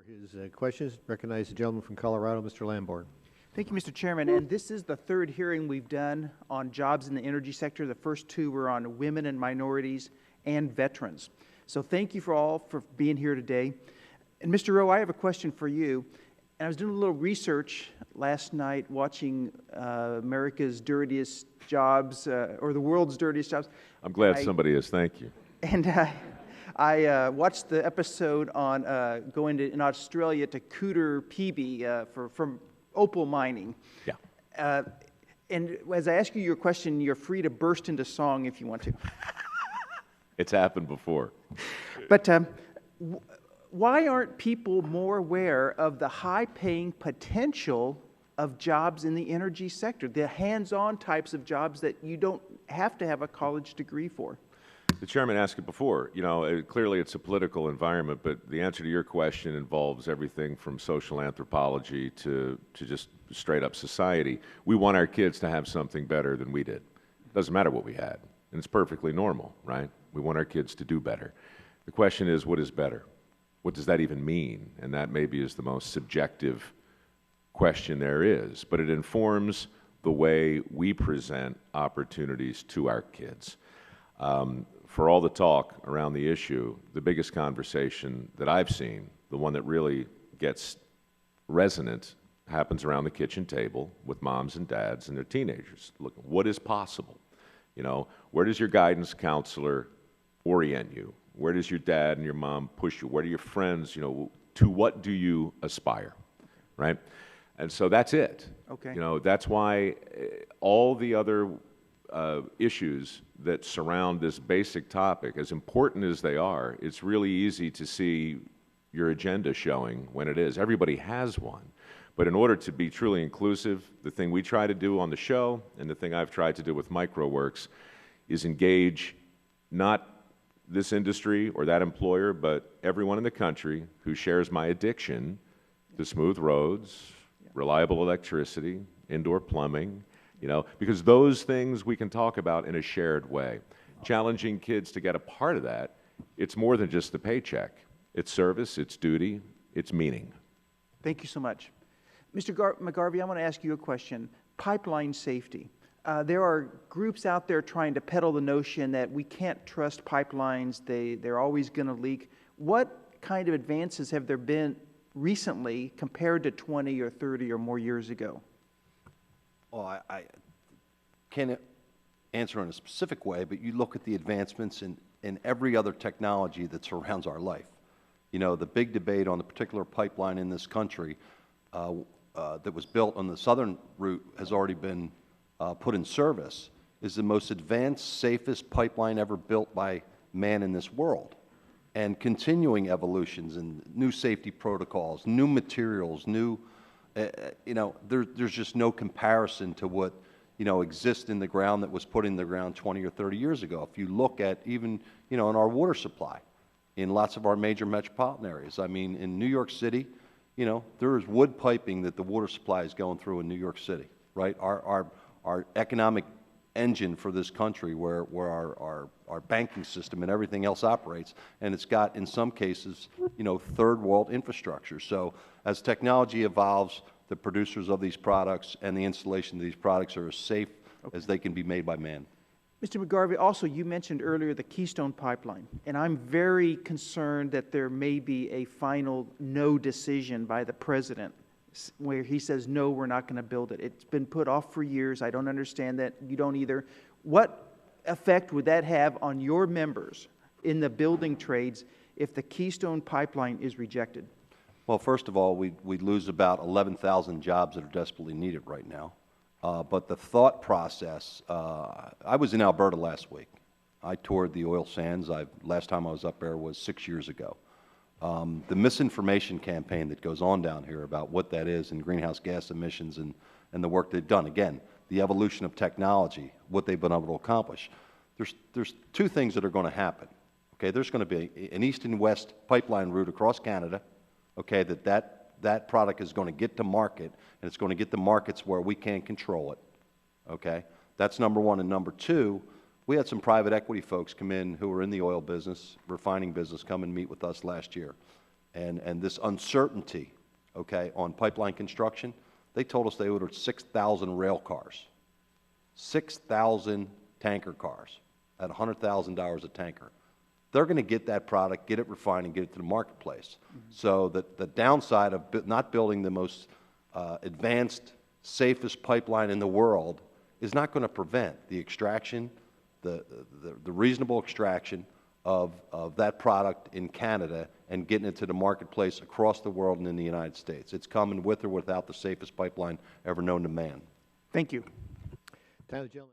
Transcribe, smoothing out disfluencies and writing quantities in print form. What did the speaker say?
his questions. Recognize the gentleman from Colorado, Mr. Lamborn. Thank you, Mr. Chairman. And this is the third hearing we've done on jobs in the energy sector. The first two were on women and minorities and veterans. So thank you for being here today. And Mr. Rowe, I have a question for you. And I was doing a little research last night watching America's Dirtiest Jobs, or the world's dirtiest jobs. I'm glad somebody is. Thank you. And I watched the episode on going in Australia to Cooter PB from opal mining. Yeah. And as I ask you your question, you're free to burst into song if you want to. It's happened before. But why aren't people more aware of the high-paying potential of jobs in the energy sector, the hands-on types of jobs that you don't have to have a college degree for? The chairman asked it before. You know, clearly it's a political environment, but the answer to your question involves everything from social anthropology to just straight up society. We want our kids to have something better than we did. It doesn't matter what we had, and it's perfectly normal, right? We want our kids to do better. The question is, what is better? What does that even mean? And that maybe is the most subjective question there is, but it informs the way we present opportunities to our kids. For all the talk around the issue, the biggest conversation that I've seen, the one that really gets resonant, happens around the kitchen table with moms and dads and their teenagers. Look, what is possible? You know, where does your guidance counselor orient you? Where does your dad and your mom push you? Where do your friends, you know, to what do you aspire, right? And so that's it. Okay. You know, that's why all the other issues that surround this basic topic, as important as they are, it's really easy to see your agenda showing when it is. Everybody has one. But in order to be truly inclusive, the thing we try to do on the show and the thing I've tried to do with MikeRoweWORKS is engage not this industry or that employer, but everyone in the country who shares my addiction to smooth roads, reliable electricity, indoor plumbing, you know, because those things we can talk about in a shared way. Challenging kids to get a part of that, it's more than just the paycheck. It's service, it's duty, it's meaning. Thank you so much. Mr. McGarvey, I want to ask you a question. Pipeline safety. There are groups out there trying to peddle the notion that we can't trust pipelines, they're always going to leak. What kind of advances have there been recently compared to 20 or 30 or more years ago? Well, I can't answer in a specific way, but you look at the advancements in every other technology that surrounds our life. You know, the big debate on the particular pipeline in this country that was built on the southern route has already been put in service, is the most advanced, safest pipeline ever built by man in this world. And continuing evolutions and new safety protocols, new materials, new, you know, there's just no comparison to what, you know, exists in the ground that was put in the ground 20 or 30 years ago. If you look at even, you know, in our water supply, in lots of our major metropolitan areas. I mean, in New York City, you know, there is wood piping that the water supply is going through in New York City, right? Our economic engine for this country, where our banking system and everything else operates, and it's got, in some cases, you know, third world infrastructure. So as technology evolves, the producers of these products and the installation of these products are as safe as they can be made by man. Mr. McGarvey, also you mentioned earlier the Keystone Pipeline, and I'm very concerned that there may be a final no decision by the President where he says, no, we're not going to build it. It's been put off for years. I don't understand that. You don't either. What effect would that have on your members in the building trades if the Keystone Pipeline is rejected? Well, first of all, we'd lose about 11,000 jobs that are desperately needed right now. But the thought process, I was in Alberta last week. I toured the oil sands. Last time I was up there was 6 years ago. The misinformation campaign that goes on down here about what that is and greenhouse gas emissions and the work they've done, again, the evolution of technology, what they've been able to accomplish. There's two things that are going to happen. Okay, there's going to be an east and west pipeline route across Canada, okay, that product is going to get to market, and it's going to get to markets where we can't control it, okay? That's number one. And number two, we had some private equity folks come in who were in the oil business, refining business, come and meet with us last year. and this uncertainty, okay, on pipeline construction, they told us they ordered 6,000 rail cars, 6,000 tanker cars at $100,000 a tanker. They're going to get that product, get it refined, and get it to the marketplace. So the downside of not building the most advanced, safest pipeline in the world is not going to prevent the extraction, the reasonable extraction of that product in Canada and getting it to the marketplace across the world and in the United States. It's coming with or without the safest pipeline ever known to man. Thank you. Time the gentleman.